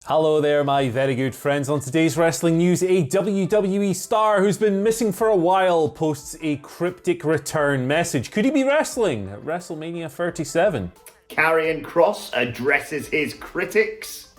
Hello there, my very good friends. On today's wrestling news, a WWE star who's been missing for a while posts a cryptic return message. Could he be wrestling at WrestleMania 37? Karrion Kross addresses his critics.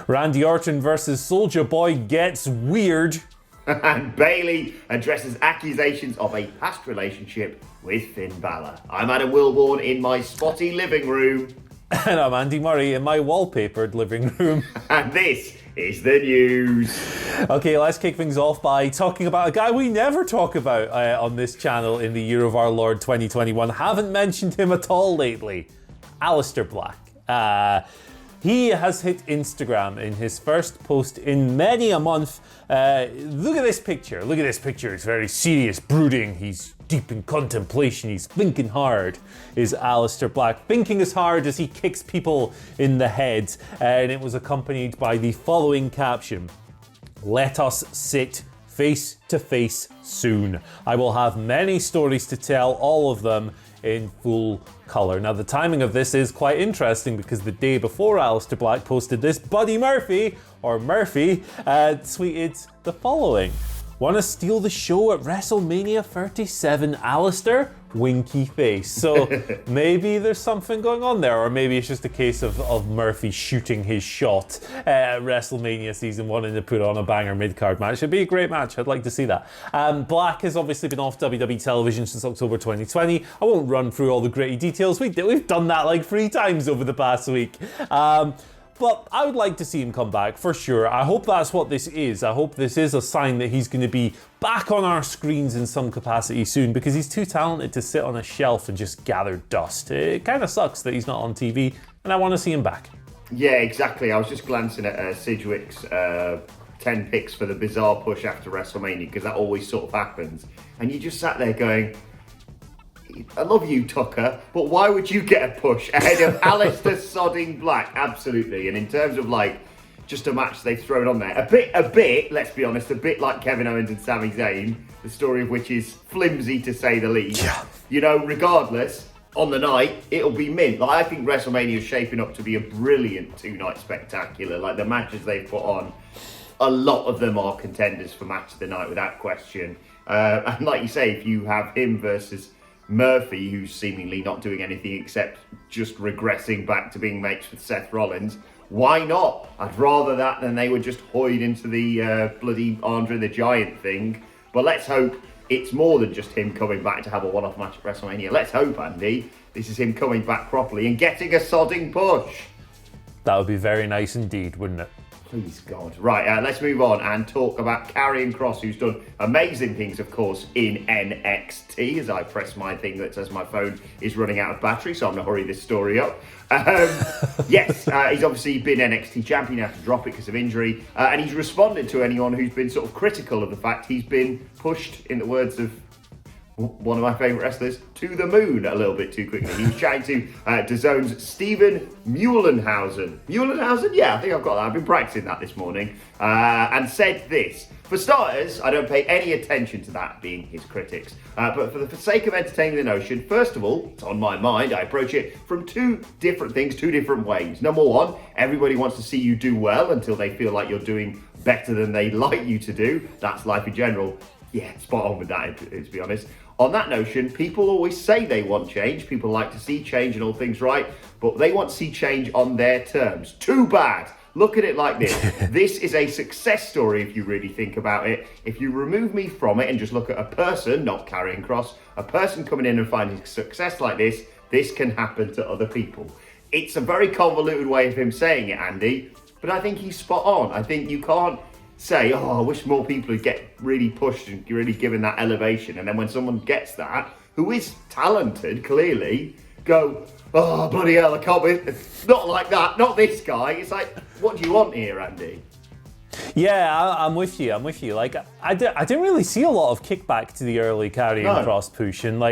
Randy Orton versus Soulja Boy gets weird. And Bayley addresses accusations of a past relationship with Finn Balor. I'm Adam Wilborn in my spotty living room. And I'm Andy Murray in my wallpapered living room. And this is the news. Okay, let's kick things off by talking about a guy we never talk about on this channel in the year of our Lord 2021. Haven't mentioned him at all lately. Aleister Black. He has hit Instagram in his first post in many a month. Look at this picture. Look at this picture. It's very serious, brooding. He's deep in contemplation. He's thinking hard, is Aleister Black. Thinking as hard as he kicks people in the head. And it was accompanied by the following caption. Let us sit face to face soon. I will have many stories to tell, all of them in full colour. Now, the timing of this is quite interesting because the day before Aleister Black posted this, Buddy Murphy, tweeted the following. Want to steal the show at WrestleMania 37, Aleister? Winky face. So maybe there's something going on there, or maybe it's just a case of Murphy shooting his shot at WrestleMania Season 1 and to put on a banger mid-card match. It'd be a great match. I'd like to see that. Black has obviously been off WWE television since October 2020. I won't run through all the gritty details. We've done that like 3 times over the past week. But I would like to see him come back, for sure. I hope that's what this is. I hope this is a sign that he's going to be back on our screens in some capacity soon, because he's too talented to sit on a shelf and just gather dust. It kind of sucks that he's not on TV, and I want to see him back. Yeah, exactly. I was just glancing at Sidgwick's 10 picks for the bizarre push after WrestleMania, because that always sort of happens. And you just sat there going, I love you, Tucker, but why would you get a push ahead of Aleister sodding Black? Absolutely. And in terms of just a match they've thrown on there, a bit, let's be honest, a bit like Kevin Owens and Sami Zayn, the story of which is flimsy to say the least. Yeah. You know, regardless, on the night, it'll be mint. I think WrestleMania is shaping up to be a brilliant 2-night spectacular. The matches they've put on, a lot of them are contenders for match of the night without question. And like you say, if you have him versus Murphy, who's seemingly not doing anything except just regressing back to being mates with Seth Rollins, why not? I'd rather that than they were just hoyed into the bloody Andre the Giant thing. But let's hope it's more than just him coming back to have a one-off match at WrestleMania. Let's hope, Andy, this is him coming back properly and getting a sodding push. That would be very nice indeed, wouldn't it? Please, God. Right, let's move on and talk about Karrion Kross, who's done amazing things, of course, in NXT, as I press my thing that says my phone is running out of battery, so I'm going to hurry this story up. Yes, he's obviously been NXT champion, had to drop it because of injury, and he's responded to anyone who's been sort of critical of the fact he's been pushed, in the words of one of my favourite wrestlers, to the moon a little bit too quickly. He was chatting to DAZN's Steven Muhlenhausen. Muhlenhausen? Yeah, I think I've got that. I've been practicing that this morning. And said this. For starters, I don't pay any attention to that being his critics. But for the sake of entertaining the notion, first of all, it's on my mind. I approach it from 2 different things, 2 different ways. Number 1, everybody wants to see you do well until they feel like you're doing better than they'd like you to do. That's life in general. Yeah, spot on with that, to be honest. On that notion, people always say they want change. People like to see change and all things right, but they want to see change on their terms. Too bad. Look at it like this. This is a success story if you really think about it. If you remove me from it and just look at a person, not Karrion Kross, a person coming in and finding success like this can happen to other people. It's a very convoluted way of him saying it, Andy, but I think he's spot on. I think you can't say, I wish more people would get really pushed and really given that elevation. And then when someone gets that, who is talented, clearly, go, oh, bloody hell, I can't be, not like that, not this guy. It's like, what do you want here, Andy? Yeah, I'm with you. I didn't really see a lot of kickback to the early Karrion Kross push. And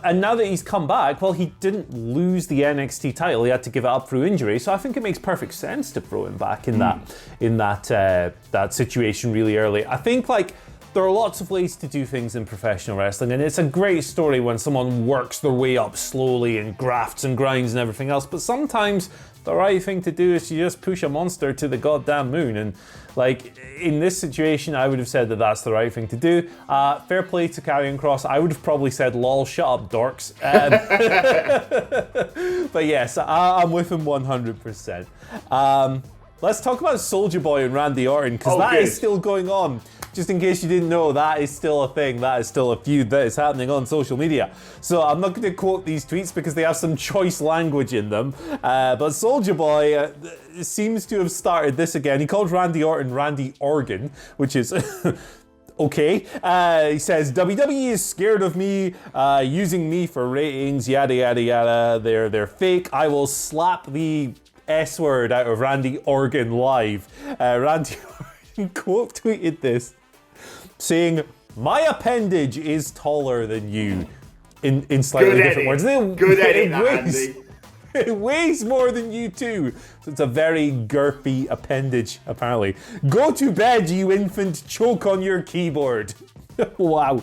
and now that he's come back, well, he didn't lose the NXT title. He had to give it up through injury. So I think it makes perfect sense to throw him back in that situation really early. I think there are lots of ways to do things in professional wrestling, and it's a great story when someone works their way up slowly and grafts and grinds and everything else. But sometimes the right thing to do is to just push a monster to the goddamn moon. And like in this situation, I would have said that that's the right thing to do. Fair play to Karrion Kross. I would have probably said, "Lol, shut up, dorks." But yes, I'm with him 100%. Let's talk about Soulja Boy and Randy Orton, because that is still going on. Just in case you didn't know, that is still a thing. That is still a feud that is happening on social media. So I'm not going to quote these tweets because they have some choice language in them. But Soulja Boy seems to have started this again. He called Randy Orton Randy Organ, which is... okay. He says, WWE is scared of me, using me for ratings, yada, yada, yada. They're fake. I will slap the S word out of Randy Organ live. Randy Orton quote tweeted this, saying, "My appendage is taller than you," in slightly different words. Good edit, Andy. It weighs more than you too. So it's a very girthy appendage, apparently. "Go to bed, you infant. Choke on your keyboard." Wow.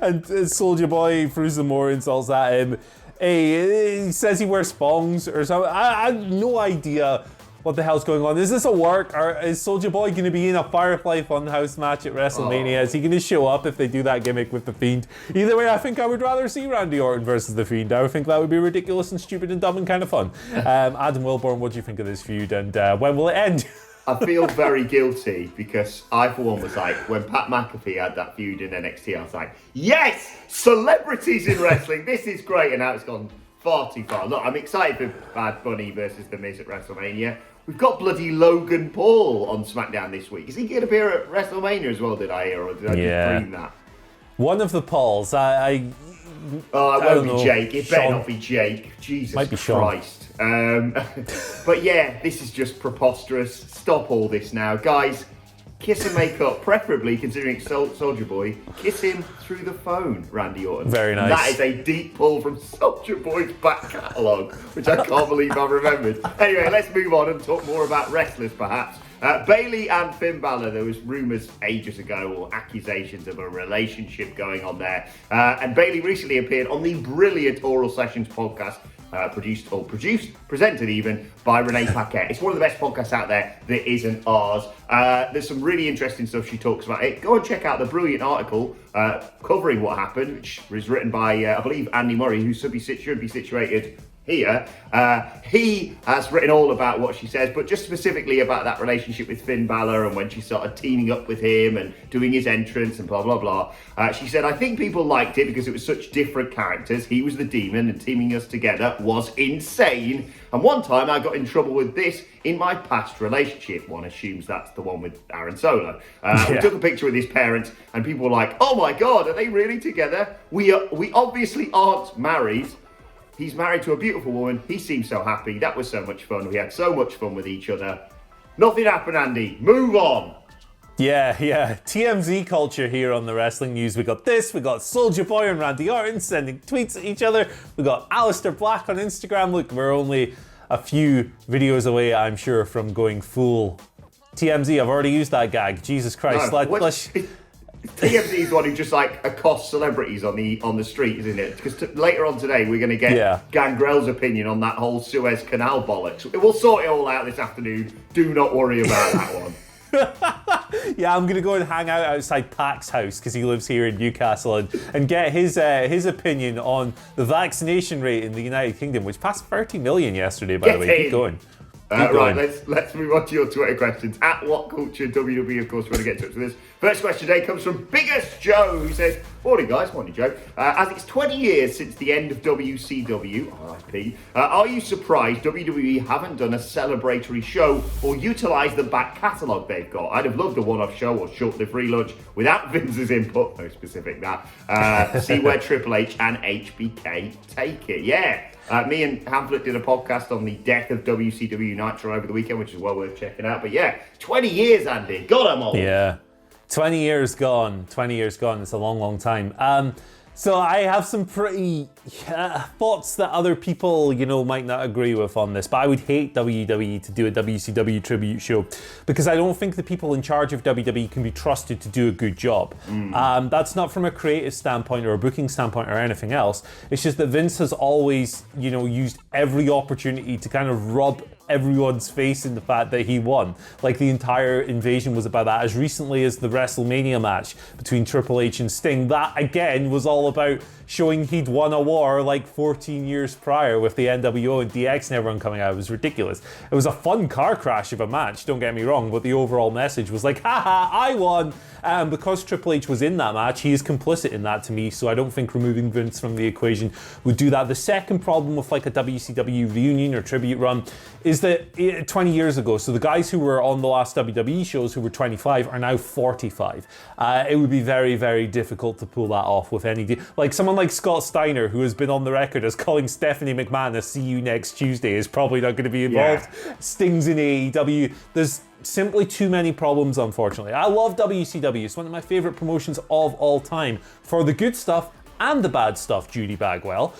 And Soulja Boy threw some more insults at him. He says he wears thongs or something. I have no idea what the hell's going on. Is this a work, or is Soulja Boy going to be in a Firefly Funhouse match at WrestleMania? Is he going to show up if they do that gimmick with The Fiend? Either way, I think I would rather see Randy Orton versus The Fiend. I would think that would be ridiculous and stupid and dumb and kind of fun. Adam Wilborn, what do you think of this feud, and when will it end? I feel very guilty because I, for one, was like, when Pat McAfee had that feud in NXT, I was like, yes, celebrities in wrestling, this is great. And now it's gone far too far. Look, I'm excited for Bad Bunny versus The Miz at WrestleMania. We've got bloody Logan Paul on SmackDown this week. Is he going to appear at WrestleMania as well, did I hear? Or did I just dream that? One of the Pauls. It won't be Jake. It better not be Jake. Jesus Might be Christ. But yeah, this is just preposterous. Stop all this now. Guys, kiss and make up, preferably, considering it's Soulja Boy, kiss him through the phone, Randy Orton. Very nice. That is a deep pull from Soulja Boy's back catalogue, which I can't believe I've remembered. Anyway, let's move on and talk more about wrestlers, perhaps. Bayley and Finn Balor, there was rumours ages ago, or accusations of a relationship going on there. And Bayley recently appeared on the brilliant Oral Sessions podcast, presented even by Renee Paquette. It's one of the best podcasts out there that isn't ours. There's some really interesting stuff she talks about it. Go and check out the brilliant article covering what happened, which was written by, I believe, Andy Murray, who should be situated here. He has written all about what she says, but just specifically about that relationship with Finn Balor and when she started teaming up with him and doing his entrance and blah, blah, blah. She said, "I think people liked it because it was such different characters. He was the demon and teaming us together was insane. And one time I got in trouble with this in my past relationship." One assumes that's the one with Aaron Solo. We took a picture with his parents and people were like, "Oh my God, are they really together? We obviously aren't married. He's married to a beautiful woman. He seems so happy. That was so much fun. We had so much fun with each other." Nothing happened, Andy. Move on. Yeah. TMZ culture here on the Wrestling News. We got this. We got Soulja Boy and Randy Orton sending tweets at each other. We got Alistair Black on Instagram. Look, we're only a few videos away, I'm sure, from going full TMZ. I've already used that gag. Jesus Christ. Let's TMZ is the one who just like accosts celebrities on the street, isn't it? Because later on today we're going to get Gangrel's opinion on that whole Suez Canal bollocks. We'll sort it all out this afternoon. Do not worry about that one. Yeah, I'm going to go and hang out outside Pac's house because he lives here in Newcastle and get his opinion on the vaccination rate in the United Kingdom, which passed 30 million yesterday, by the way. Keep going. Right, let's move on to your Twitter questions. At WhatCulture WWE, of course, we're going to get in touch with this. First question today comes from Biggest Joe, who says, "Morning, guys." Morning, Joe. As it's 20 years since the end of WCW, RIP, are you surprised WWE haven't done a celebratory show or utilised the back catalogue they've got? I'd have loved a one-off show or short-lived relaunch without Vince's input. No specific that. See where Triple H and HBK take it. Yeah. Me and Hamlet did a podcast on the death of WCW Nitro over the weekend, which is well worth checking out. But yeah, 20 years, Andy. God, I'm old. Yeah. 20 years gone. 20 years gone. It's a long, long time. So I have some pretty thoughts that other people, might not agree with on this, but I would hate WWE to do a WCW tribute show because I don't think the people in charge of WWE can be trusted to do a good job. That's not from a creative standpoint or a booking standpoint or anything else. It's just that Vince has always, used every opportunity to kind of rub everyone's face in the fact that he won. Like the entire invasion was about that. As recently as the WrestleMania match between Triple H and Sting, that again was all about showing he'd won a war like 14 years prior with the NWO and DX and everyone coming out. It was ridiculous. It was a fun car crash of a match, don't get me wrong, but the overall message was like, haha, I won. And because Triple H was in that match, he is complicit in that to me, so I don't think removing Vince from the equation would do that. The second problem with like a WCW reunion or tribute run is that 20 years ago, so the guys who were on the last WWE shows who were 25 are now 45. It would be very, very difficult to pull that off with any... Like someone like Scott Steiner, who has been on the record as calling Stephanie McMahon a see you next Tuesday, is probably not going to be involved. Yeah. Sting's in AEW. There's simply too many problems, unfortunately. I love WCW. It's one of my favourite promotions of all time for the good stuff and the bad stuff, Judy Bagwell.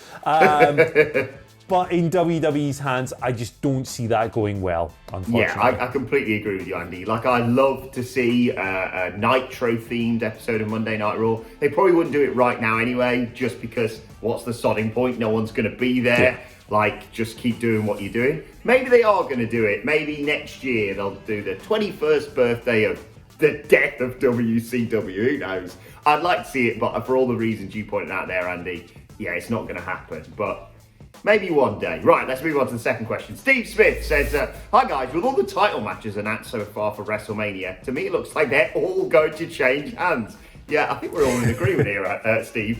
But in WWE's hands, I just don't see that going well, unfortunately. Yeah, I completely agree with you, Andy. Like, I'd love to see a Nitro-themed episode of Monday Night Raw. They probably wouldn't do it right now anyway, just because what's the sodding point? No one's going to be there. Yeah. Like, just keep doing what you're doing. Maybe they are going to do it. Maybe next year they'll do the 21st birthday of the death of WCW. Who knows? I'd like to see it, but for all the reasons you pointed out there, Andy, yeah, it's not going to happen. But maybe one day. Right, let's move on to the second question. Steve Smith says, hi guys, with all the title matches announced so far for WrestleMania, to me it looks like they're all going to change hands. Yeah, I think we're all in agreement here, Steve.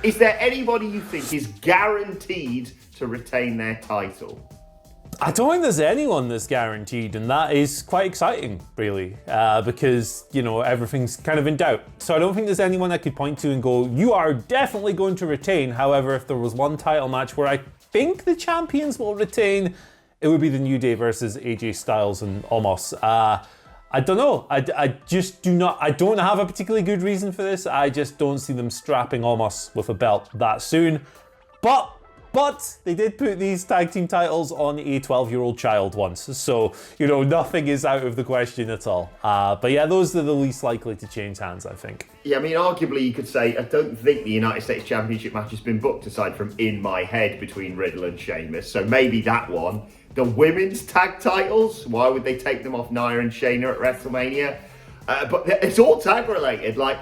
Is there anybody you think is guaranteed to retain their title? I don't think there's anyone that's guaranteed, and that is quite exciting, really, because, everything's kind of in doubt. So I don't think there's anyone I could point to and go, you are definitely going to retain. However, if there was one title match where I think the champions will retain, it would be the New Day versus AJ Styles and Omos. I don't know. I just do not. I don't have a particularly good reason for this. I just don't see them strapping Omos with a belt that soon. But they did put these tag team titles on a 12-year-old child once. So, nothing is out of the question at all. But yeah, those are the least likely to change hands, I think. Yeah, I mean, arguably you could say, I don't think the United States Championship match has been booked aside from In My Head between Riddle and Sheamus. So maybe that one. The women's tag titles, why would they take them off Nia and Shayna at WrestleMania? But it's all tag related. Like,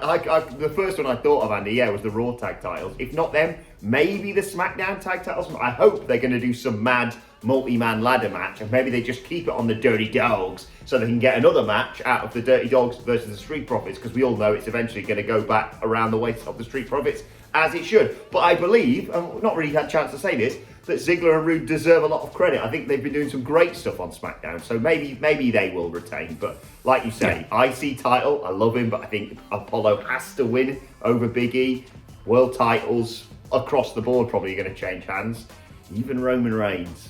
the first one I thought of, Andy, was the Raw tag titles. If not them, maybe the SmackDown tag titles. I hope they're going to do some mad multi-man ladder match, and maybe they just keep it on the Dirty Dogs so they can get another match out of the Dirty Dogs versus the Street Profits, because we all know it's eventually going to go back around the waist of the Street Profits, as it should. But I believe, and I've not really had a chance to say this, that Ziggler and Rude deserve a lot of credit. I think they've been doing some great stuff on SmackDown, so maybe they will retain. But like you say, IC title, I love him, but I think Apollo has to win over Big E. World titles across the board probably going to change hands. Even Roman Reigns.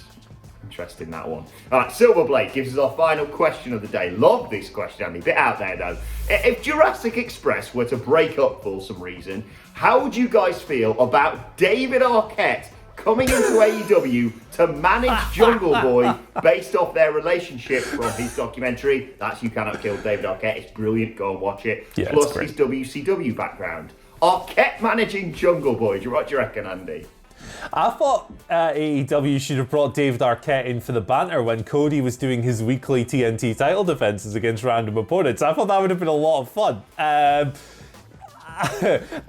Interesting, that one. All right, Silverblade gives us our final question of the day. Love this question, Andy. Bit out there, though. If Jurassic Express were to break up for some reason, how would you guys feel about David Arquette coming into AEW to manage Jungle Boy based off their relationship from his documentary? That's You Cannot Kill David Arquette. It's brilliant. Go and watch it. Yeah, plus his WCW background. Arquette managing Jungle Boy. What do you reckon, Andy? I thought AEW should have brought David Arquette in for the banter when Cody was doing his weekly TNT title defenses against random opponents. I thought that would have been a lot of fun.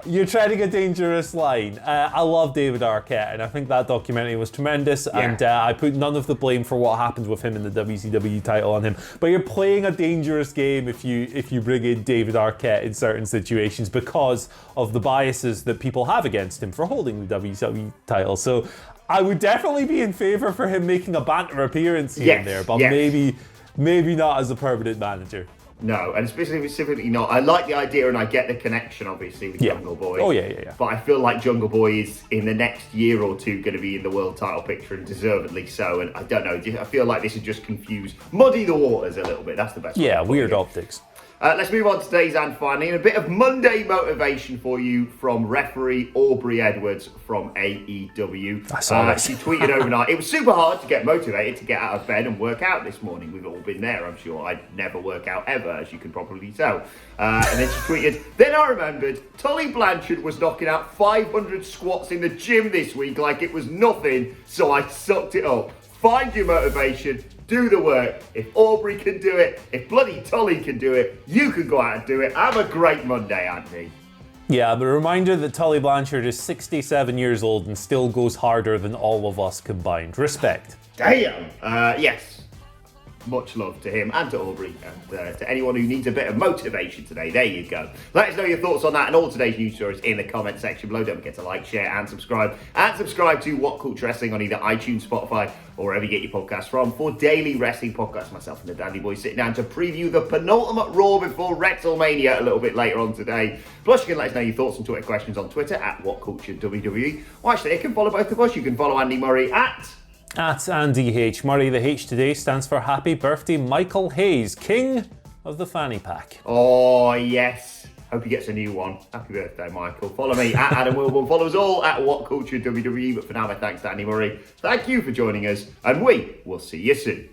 You're treading a dangerous line. I love David Arquette, and I think that documentary was tremendous, and I put none of the blame for what happened with him in the WCW title on him. But you're playing a dangerous game if you bring in David Arquette in certain situations because of the biases that people have against him for holding the WCW title. So I would definitely be in favour for him making a banter appearance here and there, but maybe not as a permanent manager. No, and specifically not. I like the idea and I get the connection, obviously, with Jungle Boy. Oh, yeah. But I feel like Jungle Boy is, in the next year or two, going to be in the world title picture, and deservedly so. And I don't know, I feel like this would just muddy the waters a little bit. That's the best way. Yeah, weird optics. Let's move on to today's and finally, and a bit of Monday motivation for you from referee Aubrey Edwards from AEW. I saw that. She tweeted overnight, "It was super hard to get motivated to get out of bed and work out this morning." We've all been there, I'm sure. I'd never work out ever, as you can probably tell. And then she tweeted, "Then I remembered Tully Blanchard was knocking out 500 squats in the gym this week like it was nothing, so I sucked it up. Find your motivation. Do the work. If Aubrey can do it, if bloody Tully can do it, you can go out and do it. Have a great Monday, Andy." Yeah, but a reminder that Tully Blanchard is 67 years old and still goes harder than all of us combined. Respect. Damn. Yes. Much love to him and to Aubrey and to anyone who needs a bit of motivation today. There you go. Let us know your thoughts on that and all today's news stories in the comment section below. Don't forget to like, share and subscribe. And subscribe to What Culture Wrestling on either iTunes, Spotify or wherever you get your podcasts from for daily wrestling podcasts. Myself and the Dandy Boy sitting down to preview the penultimate Raw before WrestleMania a little bit later on today. Plus you can let us know your thoughts and Twitter questions on Twitter at WhatCultureWWE. Or actually you can follow both of us. You can follow Andy Murray at Andy H. Murray. The H today stands for Happy Birthday Michael Hayes, King of the Fanny Pack. Oh, yes. Hope he gets a new one. Happy birthday, Michael. Follow me at Adam Wilborn. Follow us all at What Culture WWE. But for now, my thanks to Andy Murray. Thank you for joining us, and we will see you soon.